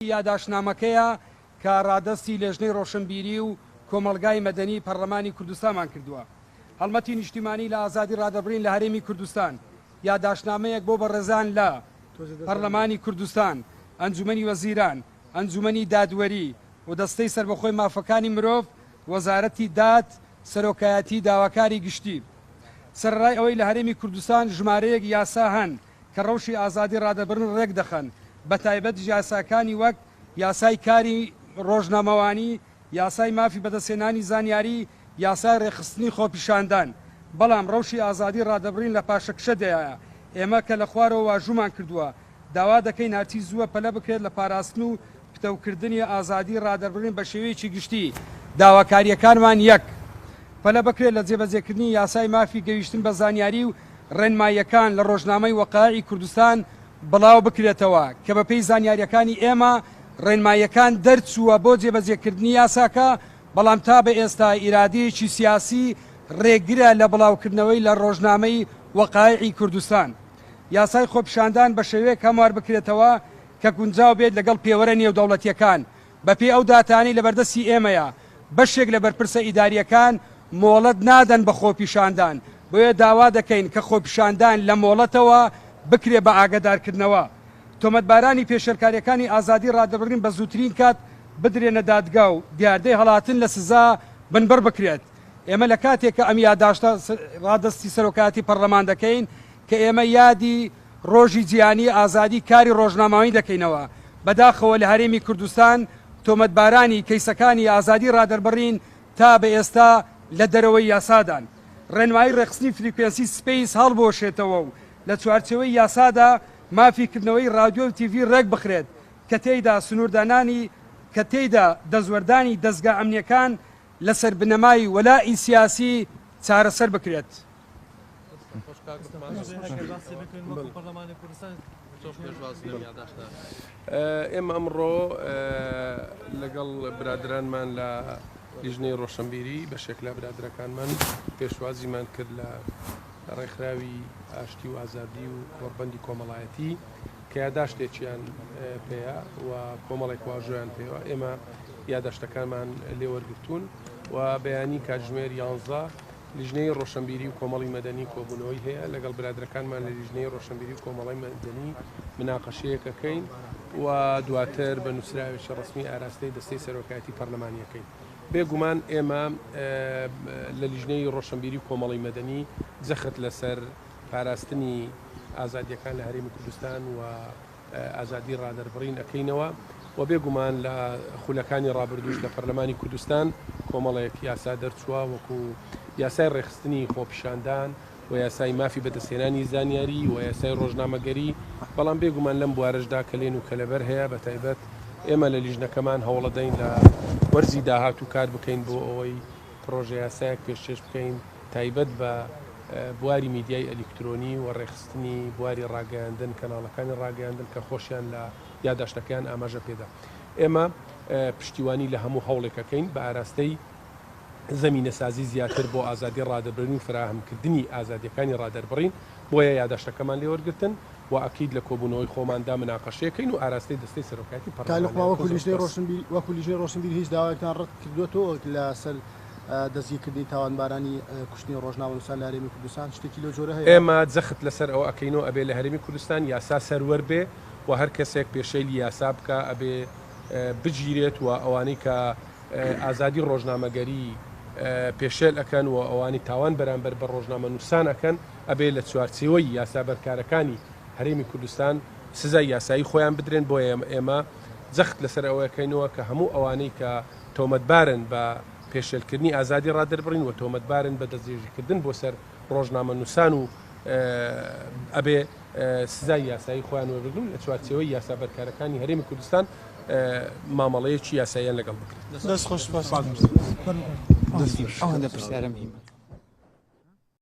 یاداشنامەکەیە کە ڕادەستی لێژنەی ڕۆشنبیری و کۆمەڵگای مەدەنی پەرلەمانی کوردستانمان کردووە. هەڵمەتی نیشتیمانی لە ئازادی ڕادەبرین لە هەرێمی کوردستان، یاداشنامەیەک بۆ بەڕێزان لە پەرلەمانی کوردستان، ئەنجومەنی وەزیران، ئەنجومەنی دادوەری و دەستەی سەربەخۆی مافەکانی مرۆڤ، وەزارەتی داد، سەرۆکایەتی داواکاری گشتی. سەرڕای ئەوەی لە هەرێمی کوردستان ژمارەیەک یاسا هەن کە ڕەوشی ئازادی ڕادەبرن ڕێک دەخەن، بە تایبەت یاساکانی وەک یاسای کاری ڕۆژنامەوانی، یاسای مافی بەدەستێنانی زانیاری، یاسای ڕێخستنی خۆپیشاندان. بەڵام ڕەوشی ئازادی ڕادەبرین لە پاشەکشەدایە. ئێمە کە لە خوارەوە واژومان کردووە، داوا دەکەین هەرچی زووە پەلە بکرێت لە پاراستن و پتەوکردنی ئازادی ڕادەبرین بە شێوەیەکی گشتی. داواکاریەکانمان یەک، پەلە بکرێت لە جێبەجێکردنی یاسای مافی گەیشتن بە زانیاری و ڕێنماییەکان لە ڕۆژنامەی وەقایعی کوردستان بڵاو بکرێتەوە کە بەپێی زانیاریەکانی ئێمە ڕێنماییەکان دەرچووە بۆ جێبەجێکردنی یاساکە، بەڵام تا بە ئێستا ئیرادەیەکی سیاسی ڕێگرە لە بڵاوکردنەوەی لە ڕۆژنامەی وەقایعی کوردستان. یاسای خۆپیشاندان بە شێوەیەک هەموار بکرێتەوە کە گونجاو بێت لەگەڵ پێوەرە نێودەوڵەتیەکان. بەپێی ئەو داتانی لە بەردەستی ئێمەیە بەشێک لە بەرپرسە ئیداریەکان مۆڵەت نادەن بە خۆپیشاندان، بۆیە داوا دەکەین کە خۆپیشاندان لە مۆڵەتەوە بکرێ بە ئاگادارکردنەوە. تۆمەتبارانی پێشەرکاریەکانی ئازادی ڕادەبرین بە زووترین کات بدرێنە دادگا و دیاردەی هەڵاتن لە سزا بنبەر بکرێت. ئێمە لە کاتێککە ئەم یاداشتە ڕادستی سەرۆکاتی پەرلەمان دەکەین کە ئێمە یادی ڕۆژی جیهانی ئازادی کاری ڕۆژنامەوەی دەکەینەوە. بەداخەوە لە هەرێمی کوردستان تۆمەتبارانی کەیسەکانی ئازادی ڕادەبرین تا بە ئێستا لە دەرەوەی یاسادان. ڕێنمایی ڕێخستنی فریکوێنسی سپیس هەڵبۆشێتەوە و لە چوارچەوەی یاسادا مافیکردنەوەی رادیۆ و تیڤی ڕێک بخرێت کە تێیدا سنووردانانی کە تێیدا دەزوەردانی دەستگا ئەمنیەکان لەسەر بنەمای وەلای سیاسی چارەسەر بکرێت. ئێمە ئەمڕۆ لەگەڵ برادرانمان لە لیژنەی ڕۆشنبیری بەشێک لە برادرەکانمان پێشوازیمان کرد لە ڕێکخراوی ئاشتی و ئازادی و وەربەندی کۆمەڵایەتی کە یاداشتێکیان پێەیە و کۆمەڵێک واژۆیان پێوە. ئێمە یاداشتەکانمان لێوەرگرتوون و بەیانی کاتژمێر 11 لیژنەی ڕۆشنبیری و کۆمەڵی مەدەنی کۆبوونەوەی هەیە لەگەڵ برادرەکانمان لە لیژنەی ڕۆشنبیری و کۆمەڵی مەدەنی مناقەشەیەکەکەین و دواتر بە نووسراوێکی ڕسمی ئاراستەی دەستەی سەرۆکایەتی پەرلەمانیەکەین. بێگومان ئێمە لە لیژنەی ڕۆشنبیری و کۆمەڵی مەدەنی جەخت لەسەر پاراستنی ئازادیەکان لە هەرێمی کوردستان و ئازادی ڕادەربڕین ئەەکەینەوە و بێگومان لە خولەکانی ڕابردوش لە پەرلەمانی کوردستان کۆمەڵێک یاسا دەرچووە وەکو یاسای ڕێخستنی خۆپیشاندان و یاسای مافی بەدەستێنانی زانیاری و یاسای ڕۆژنامەگەری. بەڵام بێگومان لەم بوارەشدا کە لێن و کەلەبەر هەیە بە تایبەت ئێمە لە لیژنەکەمان هەوڵەدەین لە وەرزی داهات و کار بکەین بۆ ئەوەی پرۆژە یاسایەک پێشکەش بکەین تایبەت بە بواری میدیای ئەلیکترۆنی و ڕێخستنی بواری ڕاگەیاندن کەناڵەکانی ڕاگەیاندن کە خۆشیان لە یاداشتەکەیان ئاماژە پێدا. ئێمە پشتیوانی لە هەموو هەوڵێکەکەین بە ئاراستەی زەمینەسازی زیاتر بۆ ئازادی ڕادەبرین و فراهەمکردنی ئازادیەکانی ڕادەربڕین، بۆیە یاداشتەکەمان لێوەرگرتن و ئەکید لە کۆبوونەوەی خۆماندا مناقەشەکەین و ئاراستەی دەستەی سەرۆکایەتی وەکو لیژنەی ڕۆشنبیری هیچ داوایتان ڕەت کردوێتەوە لەسەر دەستگیرکردنی تاوانبارانی کوشتنی ڕۆژناوەنووسان لە هەرێمی کوردستان شتێکی لەو جۆرە هەیە؟ ئێمە جەخت لەسەر ئەوە ئەەکەینەوە ئەبێ لە هەرێمی کوردستان یاسا سەروەر بێ و هەر کەسێک پێشەیلی یاسا بکە ئەبێ بگیرێت و ئەوانەی کە ئازادی ڕۆژنامەگەری پێشێل ئەەکەن و ئەوانی تاوان بەرامبەر بە ڕۆژنامە نووسان ئەەکەن ئەبێ لە چوارچێوەی یاسا بەرکارەکانی هەرێمی کوردستان سزای یاسایی خۆیان بدرێن. بۆ ئێمە جەخت لەسەر ئەوەکەینەوە کە هەموو ئەوانەی کە تۆمەتبارن بە پێشێلکردنی ئازادی ڕادەربڕین و تۆمەتبارن بە دەستێژیکردن بۆ سەر ڕۆژنامە نووسان و ئەبێ سزای یاسایی خۆیان وەربگرن لە چوارچێوەی یاسا بەرکارەکانی هەرێمی کوردستان مامەڵەیەکی یاساییان لەگەڵ بکرێت. دەست خۆش ئەوەندە پرسیارە مهمە.